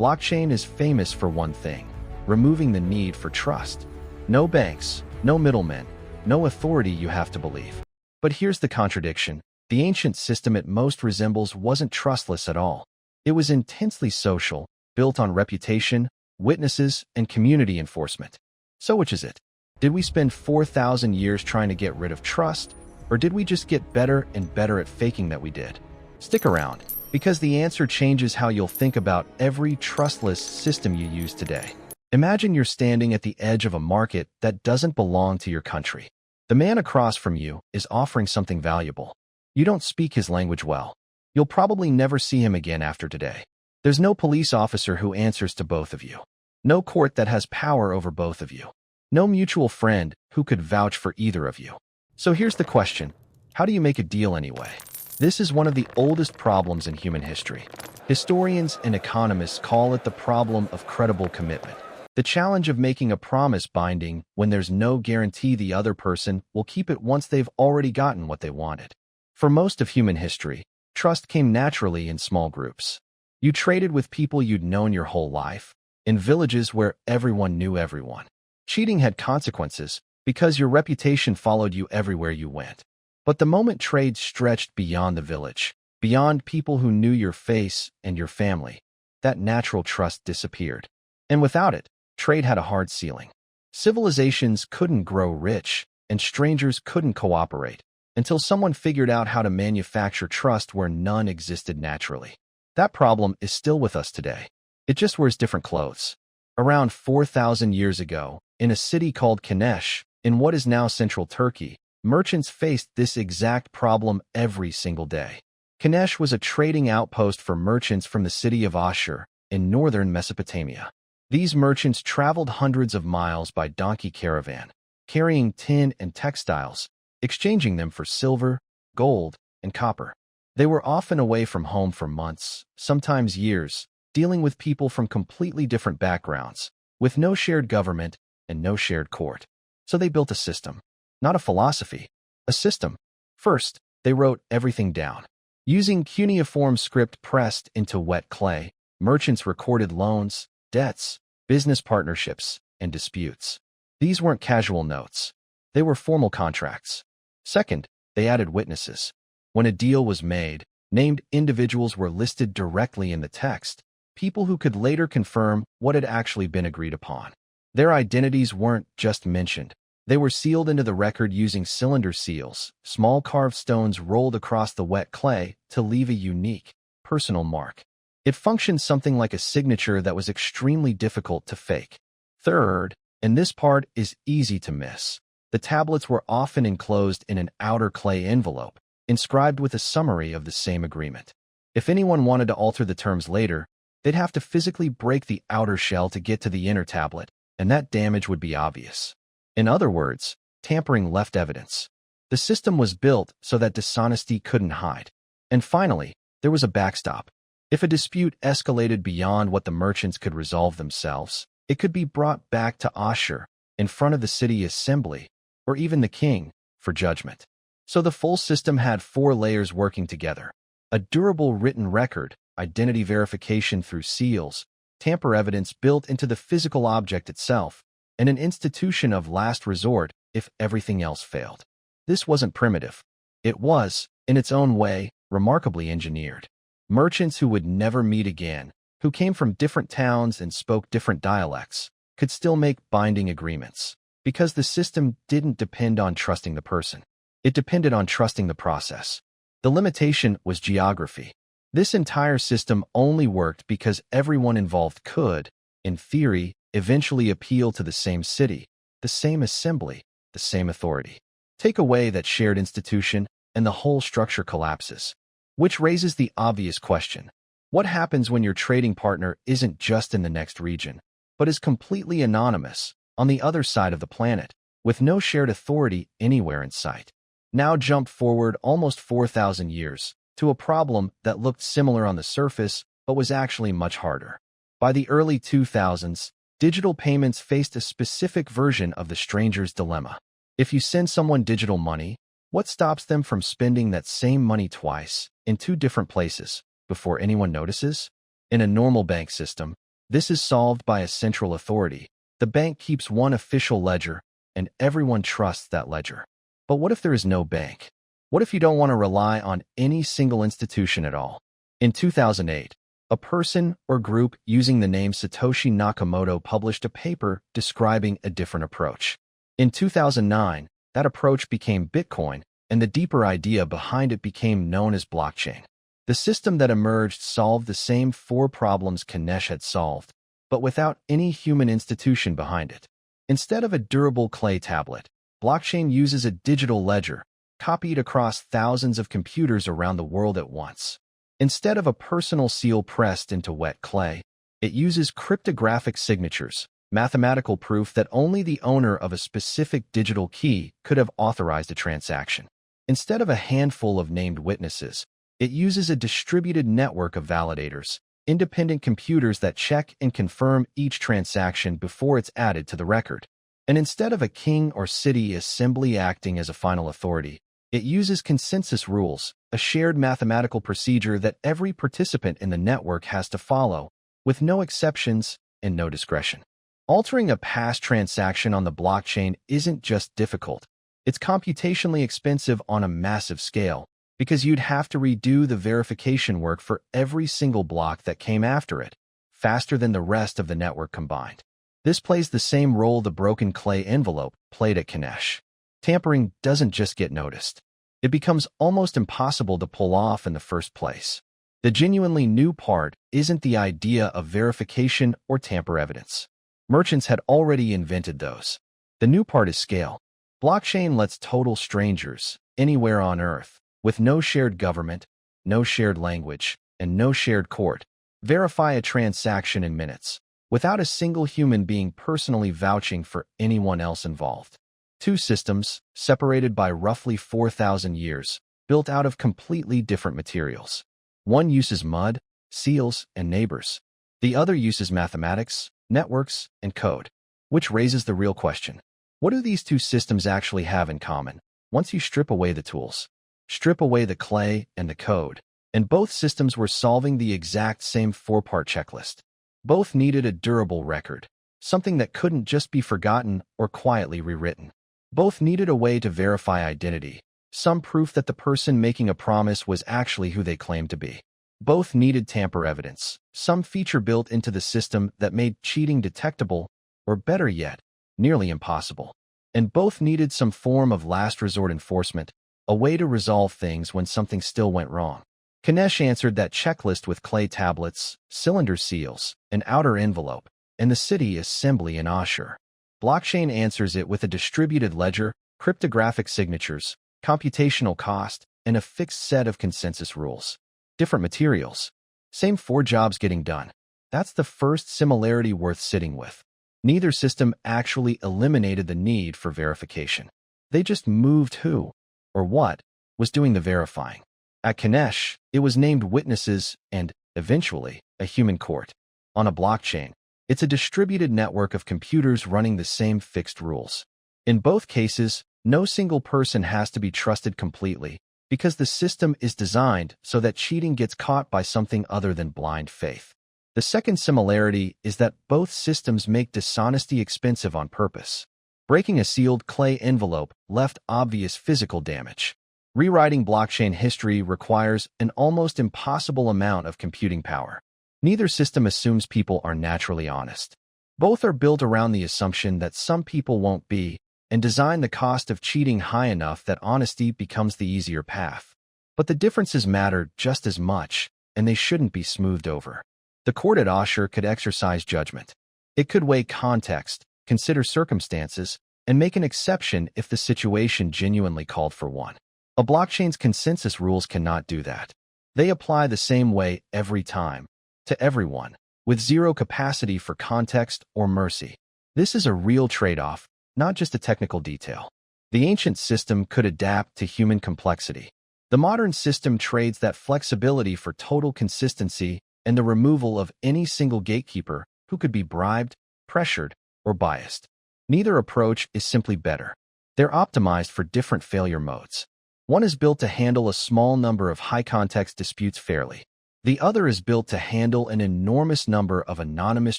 Blockchain is famous for one thing: removing the need for trust. No banks, no middlemen, no authority you have to believe. But here's the contradiction. The ancient system it most resembles wasn't trustless at all. It was intensely social, built on reputation, witnesses, and community enforcement. So which is it? Did we spend 4,000 years trying to get rid of trust, or did we just get better and better at faking that we did? Stick around, because the answer changes how you'll think about every trustless system you use today. Imagine you're standing at the edge of a market that doesn't belong to your country. The man across from you is offering something valuable. You don't speak his language well. You'll probably never see him again after today. There's no police officer who answers to both of you. No court that has power over both of you. No mutual friend who could vouch for either of you. So here's the question. How do you make a deal anyway? This is one of the oldest problems in human history. Historians and economists call it the problem of credible commitment. The challenge of making a promise binding when there's no guarantee the other person will keep it once they've already gotten what they wanted. For most of human history, trust came naturally in small groups. You traded with people you'd known your whole life, in villages where everyone knew everyone. Cheating had consequences because your reputation followed you everywhere you went. But the moment trade stretched beyond the village, beyond people who knew your face and your family, that natural trust disappeared. And without it, trade had a hard ceiling. Civilizations couldn't grow rich, and strangers couldn't cooperate until someone figured out how to manufacture trust where none existed naturally. That problem is still with us today. It just wears different clothes. Around 4,000 years ago, in a city called Kanesh, in what is now central Turkey, merchants faced this exact problem every single day. Kanesh was a trading outpost for merchants from the city of Ashur in northern Mesopotamia. These merchants traveled hundreds of miles by donkey caravan, carrying tin and textiles, exchanging them for silver, gold, and copper. They were often away from home for months, sometimes years, dealing with people from completely different backgrounds, with no shared government and no shared court. So they built a system, not a philosophy, a system. First, they wrote everything down. Using cuneiform script pressed into wet clay, merchants recorded loans, debts, business partnerships, and disputes. These weren't casual notes. They were formal contracts. Second, they added witnesses. When a deal was made, named individuals were listed directly in the text, people who could later confirm what had actually been agreed upon. Their identities weren't just mentioned. They were sealed into the record using cylinder seals, small carved stones rolled across the wet clay to leave a unique, personal mark. It functioned something like a signature that was extremely difficult to fake. Third, and this part is easy to miss, the tablets were often enclosed in an outer clay envelope, inscribed with a summary of the same agreement. If anyone wanted to alter the terms later, they'd have to physically break the outer shell to get to the inner tablet, and that damage would be obvious. In other words, tampering left evidence. The system was built so that dishonesty couldn't hide. And finally, there was a backstop. If a dispute escalated beyond what the merchants could resolve themselves, it could be brought back to Ashur, in front of the city assembly, or even the king, for judgment. So the full system had 4 layers working together: a durable written record, identity verification through seals, tamper evidence built into the physical object itself, and an institution of last resort if everything else failed. This wasn't primitive. It was, in its own way, remarkably engineered. Merchants who would never meet again, who came from different towns and spoke different dialects, could still make binding agreements, because the system didn't depend on trusting the person. It depended on trusting the process. The limitation was geography. This entire system only worked because everyone involved could, in theory, eventually appeal to the same city, the same assembly, the same authority. Take away that shared institution, and the whole structure collapses. Which raises the obvious question: what happens when your trading partner isn't just in the next region, but is completely anonymous, on the other side of the planet, with no shared authority anywhere in sight? Now jump forward almost 4,000 years, to a problem that looked similar on the surface, but was actually much harder. By the early 2000s, digital payments faced a specific version of the stranger's dilemma. If you send someone digital money, what stops them from spending that same money twice, in 2 different places, before anyone notices? In a normal bank system, This is solved by a central authority. The bank keeps one official ledger, and everyone trusts that ledger. But what if there is no bank? What if you don't want to rely on any single institution at all? In 2008, a person or group using the name Satoshi Nakamoto published a paper describing a different approach. In 2009, that approach became Bitcoin, and the deeper idea behind it became known as blockchain. The system that emerged solved the same four problems Kanesh had solved, but without any human institution behind it. Instead of a durable clay tablet, blockchain uses a digital ledger, copied across thousands of computers around the world at once. Instead of a personal seal pressed into wet clay, it uses cryptographic signatures, mathematical proof that only the owner of a specific digital key could have authorized a transaction. Instead of a handful of named witnesses, it uses a distributed network of validators, independent computers that check and confirm each transaction before it's added to the record. And instead of a king or city assembly acting as a final authority, it uses consensus rules, a shared mathematical procedure that every participant in the network has to follow, with no exceptions and no discretion. Altering a past transaction on the blockchain isn't just difficult. It's computationally expensive on a massive scale, because you'd have to redo the verification work for every single block that came after it, faster than the rest of the network combined. This plays the same role the broken clay envelope played at Kanesh. Tampering doesn't just get noticed. It becomes almost impossible to pull off in the first place. The genuinely new part isn't the idea of verification or tamper evidence. Merchants had already invented those. The new part is scale. Blockchain lets total strangers, anywhere on Earth, with no shared government, no shared language, and no shared court, verify a transaction in minutes, without a single human being personally vouching for anyone else involved. Two systems, separated by roughly 4,000 years, built out of completely different materials. One uses mud, seals, and neighbors. The other uses mathematics, networks, and code. Which raises the real question. What do these two systems actually have in common? Once you strip away the tools, strip away the clay and the code, and both systems were solving the exact same four-part checklist. Both needed a durable record, something that couldn't just be forgotten or quietly rewritten. Both needed a way to verify identity, some proof that the person making a promise was actually who they claimed to be. Both needed tamper evidence, some feature built into the system that made cheating detectable, or better yet, nearly impossible. And both needed some form of last resort enforcement, a way to resolve things when something still went wrong. Kanesh answered that checklist with clay tablets, cylinder seals, an outer envelope, and the city assembly in Ashur. Blockchain answers it with a distributed ledger, cryptographic signatures, computational cost, and a fixed set of consensus rules. Different materials. Same four jobs getting done. That's the first similarity worth sitting with. Neither system actually eliminated the need for verification. They just moved who, or what, was doing the verifying. At Kanesh, it was named witnesses and, eventually, a human court. On a blockchain, it's a distributed network of computers running the same fixed rules. In both cases, no single person has to be trusted completely, because the system is designed so that cheating gets caught by something other than blind faith. The second similarity is that both systems make dishonesty expensive on purpose. Breaking a sealed clay envelope left obvious physical damage. Rewriting blockchain history requires an almost impossible amount of computing power. Neither system assumes people are naturally honest. Both are built around the assumption that some people won't be, and design the cost of cheating high enough that honesty becomes the easier path. But the differences matter just as much, and they shouldn't be smoothed over. The court at Ashur could exercise judgment. It could weigh context, consider circumstances, and make an exception if the situation genuinely called for one. A blockchain's consensus rules cannot do that. They apply the same way every time, to everyone, with zero capacity for context or mercy. This is a real trade-off, not just a technical detail. The ancient system could adapt to human complexity. The modern system trades that flexibility for total consistency and the removal of any single gatekeeper who could be bribed, pressured, or biased. Neither approach is simply better. They're optimized for different failure modes. One is built to handle a small number of high-context disputes fairly. The other is built to handle an enormous number of anonymous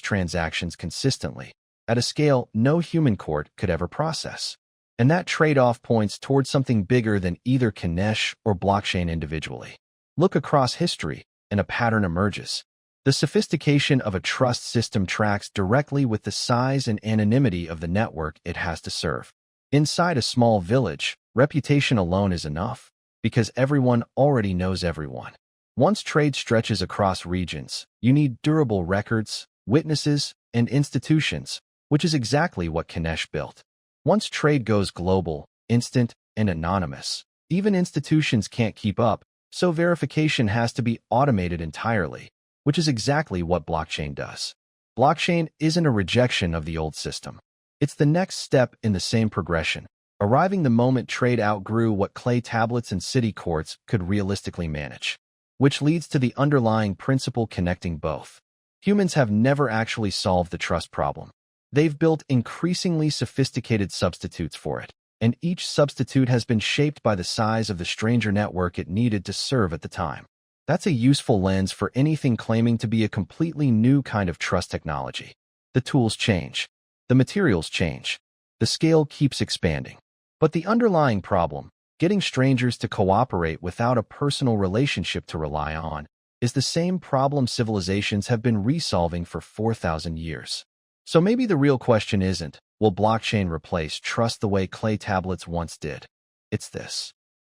transactions consistently, at a scale no human court could ever process. And that trade-off points towards something bigger than either Kanesh or blockchain individually. Look across history, and a pattern emerges. The sophistication of a trust system tracks directly with the size and anonymity of the network it has to serve. Inside a small village, reputation alone is enough, because everyone already knows everyone. Once trade stretches across regions, you need durable records, witnesses, and institutions, which is exactly what Kanesh built. Once trade goes global, instant, and anonymous, even institutions can't keep up, so verification has to be automated entirely, which is exactly what blockchain does. Blockchain isn't a rejection of the old system. It's the next step in the same progression, arriving the moment trade outgrew what clay tablets and city courts could realistically manage. Which leads to the underlying principle connecting both. Humans have never actually solved the trust problem. They've built increasingly sophisticated substitutes for it, and each substitute has been shaped by the size of the stranger network it needed to serve at the time. That's a useful lens for anything claiming to be a completely new kind of trust technology. The tools change. The materials change. The scale keeps expanding. But the underlying problem, getting strangers to cooperate without a personal relationship to rely on, is the same problem civilizations have been resolving for 4,000 years. So maybe the real question isn't, will blockchain replace trust the way clay tablets once did? It's this.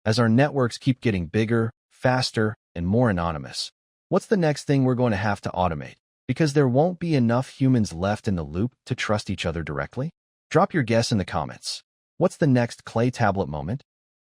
As our networks keep getting bigger, faster, and more anonymous, what's the next thing we're going to have to automate? Because there won't be enough humans left in the loop to trust each other directly? Drop your guess in the comments. What's the next clay tablet moment?